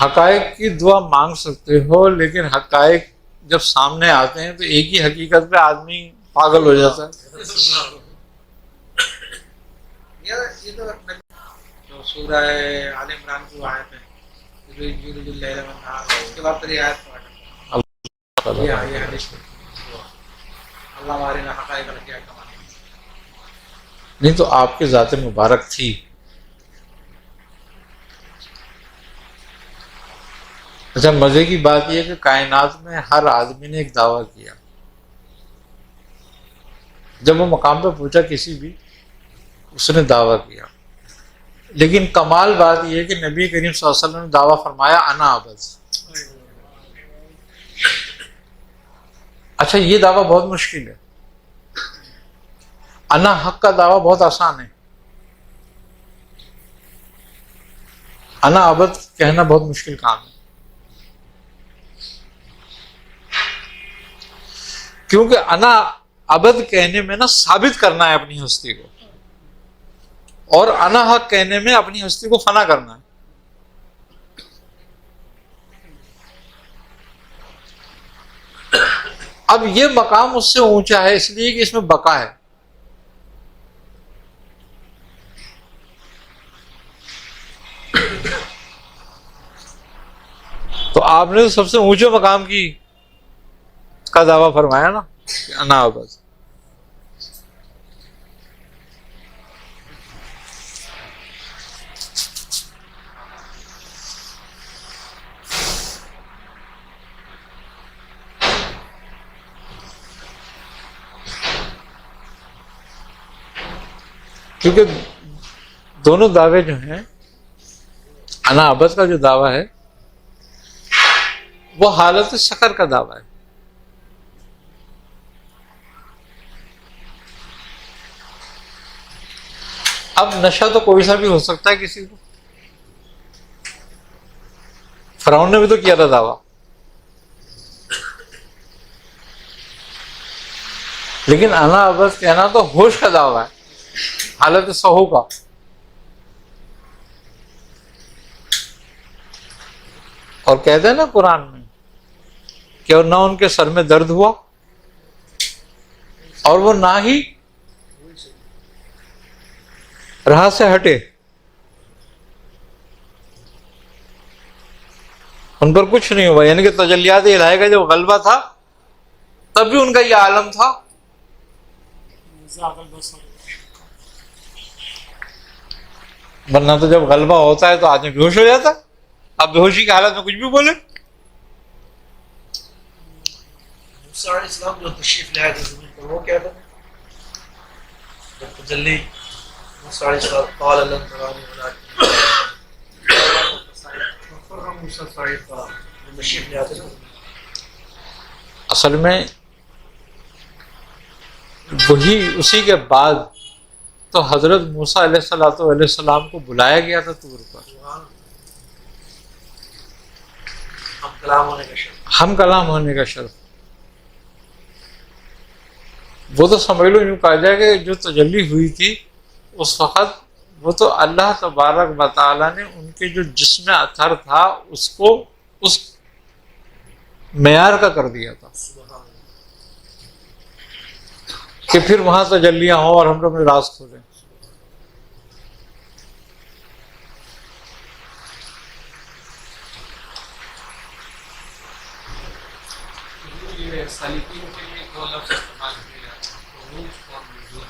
حقائق کی دعا مانگ سکتے ہو، لیکن حقائق جب سامنے آتے ہیں تو ایک ہی حقیقت پہ آدمی پاگل ہو جاتا ہے۔ یہ تو سورہ آل عمران کی آیت ہے، یولج اللیل والنہار، اس کے بعد پھر یہ آیت پڑھا، یہ حدیث اللہ ہمارے حقائق کیا کمانے۔ نہیں تو آپ کی ذات مبارک تھی۔ اچھا، مزے کی بات یہ ہے کہ کائنات میں ہر آدمی نے ایک دعویٰ کیا، جب وہ مقام پہ پہنچا کسی بھی، اس نے دعویٰ کیا، لیکن کمال بات یہ ہے کہ نبی کریم صلی اللہ علیہ وسلم نے دعویٰ فرمایا انا عبد۔ اچھا، یہ دعویٰ بہت مشکل ہے، انا حق کا دعویٰ بہت آسان ہے، انا عبد کہنا بہت مشکل کام ہے، کیونکہ انا عبد کہنے میں نا ثابت کرنا ہے اپنی ہستی کو، اور انا حق کہنے میں اپنی ہستی کو فنا کرنا ہے۔ اب یہ مقام اس سے اونچا ہے اس لیے کہ اس میں بقا ہے۔ تو آپ نے سب سے اونچے مقام کی کا دعویٰ فرمایا نا کہ انا عبد۔ کیونکہ دونوں دعوے جو ہیں، انا عبد کا جو دعویٰ ہے وہ حالت شکر کا دعویٰ ہے۔ اب نشہ تو کوئی سا بھی ہو سکتا ہے کسی کو، فرعون نے بھی تو کیا تھا دعویٰ، لیکن انا عبد کہنا تو ہوش کا دعویٰ ہے، حالت سہو کا۔ اور کہتے ہیں نا قرآن میں کہ نہ ان کے سر میں درد ہوا اور وہ نہ ہی راہ سے ہٹے، ان پر کچھ نہیں ہوا، یعنی کہ تجلیات الہی کا جب غلبہ تھا تب بھی ان کا یہ عالم تھا۔ ورنہ تو جب غلبہ ہوتا ہے تو آدمی بے ہوش ہو جاتا ہے، اب بے ہوشی کی حالت میں کچھ بھی بولے۔ موسیٰ علیہ السلام جو تشریف لائے تھے زمین پر، وہ کیا تھا جب تجلی موسیٰ علیہ السلام قال لن ترانی ولكن موسیٰ تشریف لے آتے نا، اصل میں وہی اسی کے بعد تو حضرت موسیٰ علیہ السلام کو بلایا گیا تھا طور پر، ہم کلام ہونے کا شرف، ہم کلام ہونے کا شرف۔ وہ تو سمجھ لو، یوں کہا جائے کہ جو تجلی ہوئی تھی اس وقت، وہ تو اللہ تبارک و تعالیٰ نے ان کے جو جسم اطہر تھا اس کو اس معیار کا کر دیا تھا کہ پھر وہاں تجلیاں ہوں اور ہم لوگ راز کھولیں۔ سالکین کے لیے دو لفظ استعمال کیے جاتے ہیں، عروج اور نزول۔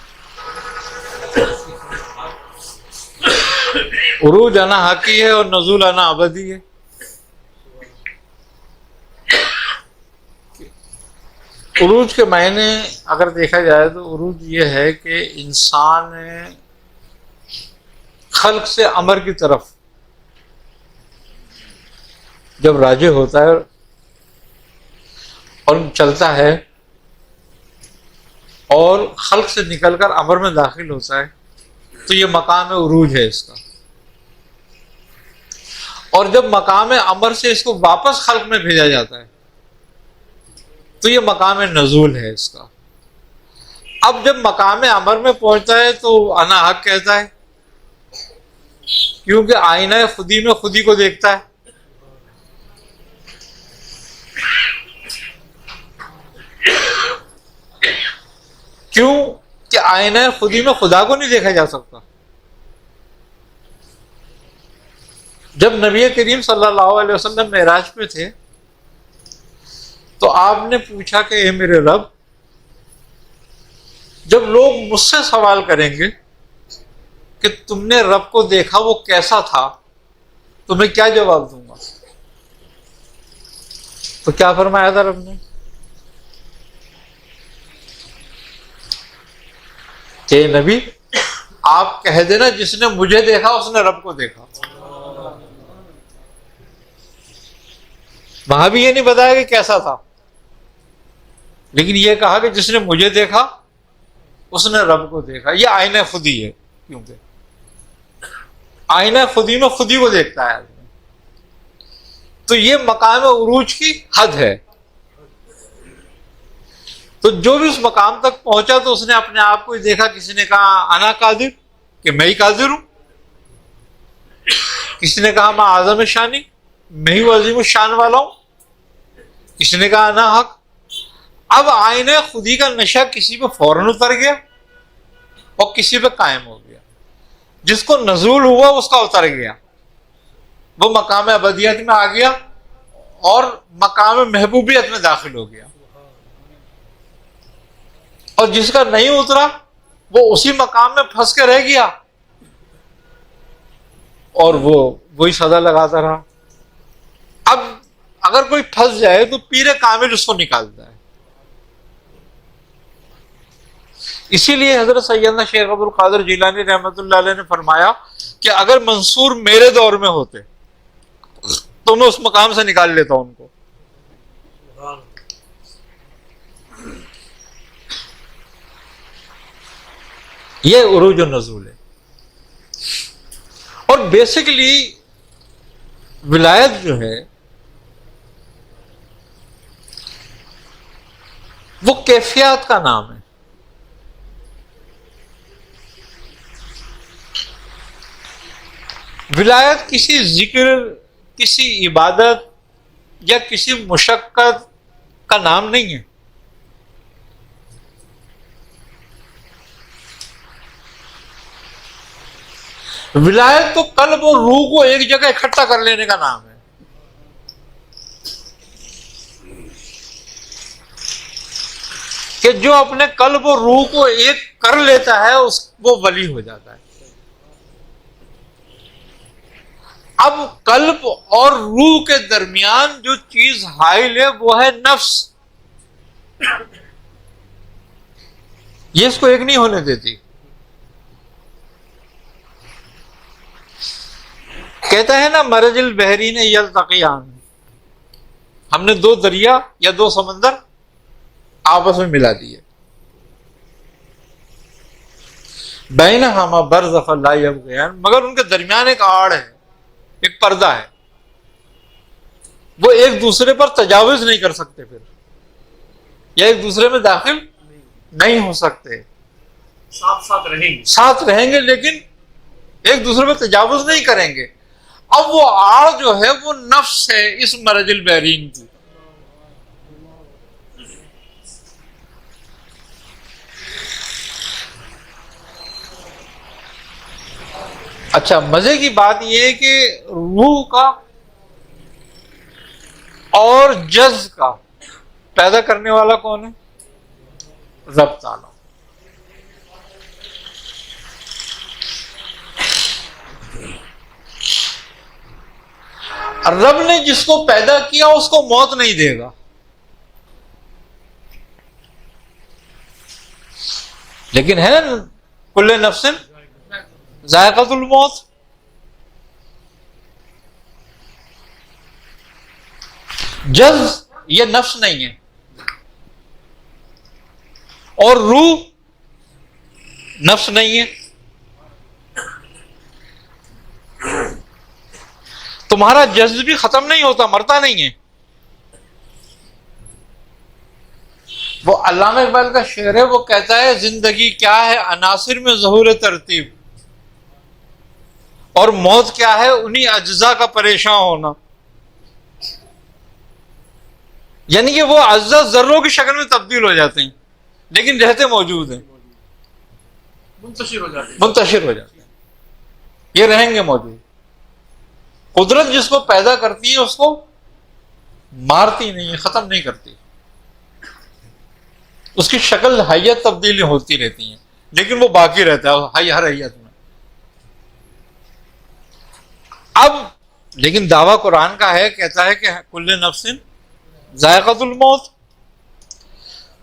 عروج انا حقی ہے اور نزول انا ابدی ہے۔ عروج کے معنی اگر دیکھا جائے تو عروج یہ ہے کہ انسان خلق سے امر کی طرف جب راجع ہوتا ہے اور چلتا ہے اور خلق سے نکل کر امر میں داخل ہوتا ہے تو یہ مقام عروج ہے اس کا، اور جب مقام امر سے اس کو واپس خلق میں بھیجا جاتا ہے تو یہ مقام نزول ہے اس کا۔ اب جب مقام امر میں پہنچتا ہے تو انا حق کہتا ہے، کیونکہ آئینہ خودی میں خودی کو دیکھتا ہے، کیوں کہ آئینہ خودی میں خدا کو نہیں دیکھا جا سکتا. جب نبی کریم صلی اللہ علیہ وسلم معراج پہ تھے تو آپ نے پوچھا کہ اے میرے رب، جب لوگ مجھ سے سوال کریں گے کہ تم نے رب کو دیکھا وہ کیسا تھا، تو میں کیا جواب دوں گا؟ تو کیا فرمایا تھا رب نے کہ نبی آپ کہہ دینا جس نے مجھے دیکھا اس نے رب کو دیکھا. وہاں بھی یہ نہیں بتایا کہ کیسا تھا، لیکن یہ کہا کہ جس نے مجھے دیکھا اس نے رب کو دیکھا. یہ آئینہ خودی ہے، کیونکہ آئینہ خودی میں خودی کو دیکھتا ہے آدمی. تو یہ مقام عروج کی حد ہے. تو جو بھی اس مقام تک پہنچا تو اس نے اپنے آپ کو ہی دیکھا. کسی نے کہا انا قادر، کہ میں ہی قادر ہوں. کسی نے کہا میں اعظم شانی، میں ہی عظیم الشان والا ہوں. کسی نے کہا انا حق. اب آئینہ خودی کا نشہ کسی پہ فوراً اتر گیا اور کسی پہ قائم ہو گیا. جس کو نزول ہوا اس کا اتر گیا، وہ مقام ابدیت میں آ گیا اور مقام محبوبیت میں داخل ہو گیا. اور جس کا نہیں اترا وہ اسی مقام میں پھنس کے رہ گیا اور وہی سزا لگاتا رہا. اب اگر کوئی پھنس جائے تو پیر کامل اس کو نکالتا ہے. اسی لیے حضرت سیدنا شیخ عبد القادر جیلانی رحمۃ اللہ علیہ نے فرمایا کہ اگر منصور میرے دور میں ہوتے تو میں اس مقام سے نکال لیتا ہوں ان کو. یہ عروج و نزول ہے. اور بیسیکلی ولایت جو ہے وہ کیفیات کا نام ہے. ولایت کسی ذکر، کسی عبادت یا کسی مشقت کا نام نہیں ہے. ولایت تو قلب اور روح کو ایک جگہ اکٹھا کر لینے کا نام ہے. کہ جو اپنے قلب اور روح کو ایک کر لیتا ہے وہ ولی ہو جاتا ہے. اب قلب اور روح کے درمیان جو چیز حائل ہے وہ ہے نفس. یہ اس کو ایک نہیں ہونے دیتی. کہتا ہے نا مرج البحرین یلتقیان، ہم نے دو دریا یا دو سمندر آپس میں ملا دیے. بینہما برزخ لا یبغیان، مگر ان کے درمیان ایک آڑ ہے، ایک پردہ ہے. وہ ایک دوسرے پر تجاوز نہیں کر سکتے پھر، یا ایک دوسرے میں داخل نہیں ہو سکتے. ساتھ رہیں گے لیکن ایک دوسرے پر تجاوز نہیں کریں گے. اب وہ آڑ جو ہے وہ نفس ہے اس مرج البحرین کی. اچھا، مزے کی بات یہ ہے کہ روح کا اور جذب کا پیدا کرنے والا کون ہے؟ رب تعالی. رب نے جس کو پیدا کیا اس کو موت نہیں دے گا، لیکن ہے نا کل نفس ذائقۃ الموت. جذب یہ نفس نہیں ہے، اور روح نفس نہیں ہے. تمہارا جذب بھی ختم نہیں ہوتا، مرتا نہیں ہے. وہ علامہ اقبال کا شعر ہے، وہ کہتا ہے زندگی کیا ہے عناصر میں ظہور ترتیب، اور موت کیا ہے انہی اجزاء کا پریشان ہونا. یعنی کہ وہ اجزاء ذروں کی شکل میں تبدیل ہو جاتے ہیں. لیکن رہتے موجود ہیں، منتشر ہو جاتے ہیں. منتشر ہو جاتے ہیں، یہ رہیں گے موجود. قدرت جس کو پیدا کرتی ہے اس کو مارتی نہیں ہے، ختم نہیں کرتی، اس کی شکل حیت تبدیلی ہوتی رہتی ہیں، لیکن وہ باقی رہتا ہے ہر حیت میں. اب لیکن دعویٰ قرآن کا ہے، کہتا ہے کہ کل نفس ذائقۃ الموت.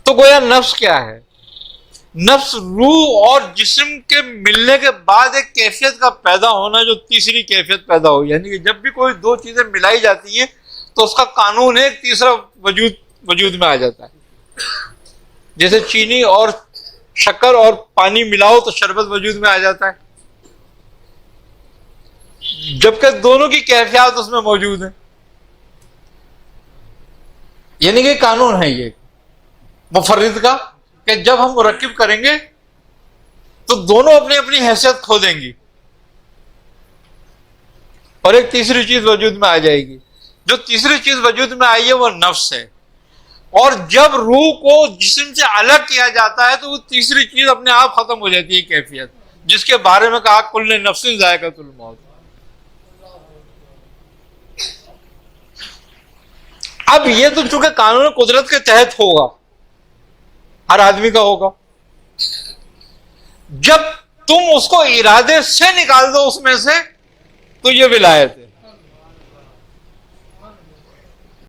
تو گویا نفس کیا ہے؟ نفس روح اور جسم کے ملنے کے بعد ایک کیفیت کا پیدا ہونا، جو تیسری کیفیت پیدا ہو. یعنی کہ جب بھی کوئی دو چیزیں ملائی جاتی ہیں تو اس کا قانون ہے، ایک تیسرا وجود میں آ جاتا ہے. جیسے چینی اور شکر اور پانی ملاؤ تو شربت وجود میں آ جاتا ہے، جبکہ دونوں کی کیفیات اس میں موجود ہیں. یعنی کہ قانون ہے یہ مفرد کا، کہ جب ہم مرکب کریں گے تو دونوں اپنی اپنی حیثیت کھو دیں گی اور ایک تیسری چیز وجود میں آ جائے گی. جو تیسری چیز وجود میں آئی ہے وہ نفس ہے. اور جب روح کو جسم سے الگ کیا جاتا ہے تو وہ تیسری چیز اپنے آپ ختم ہو جاتی ہے، کیفیت جس کے بارے میں کہا کل نفس ذائقۃ الموت. اب یہ تو چونکہ قانون قدرت کے تحت ہوگا، ہر آدمی کا ہوگا. جب تم اس کو ارادے سے نکال دو اس میں سے تو یہ ولایت ہے.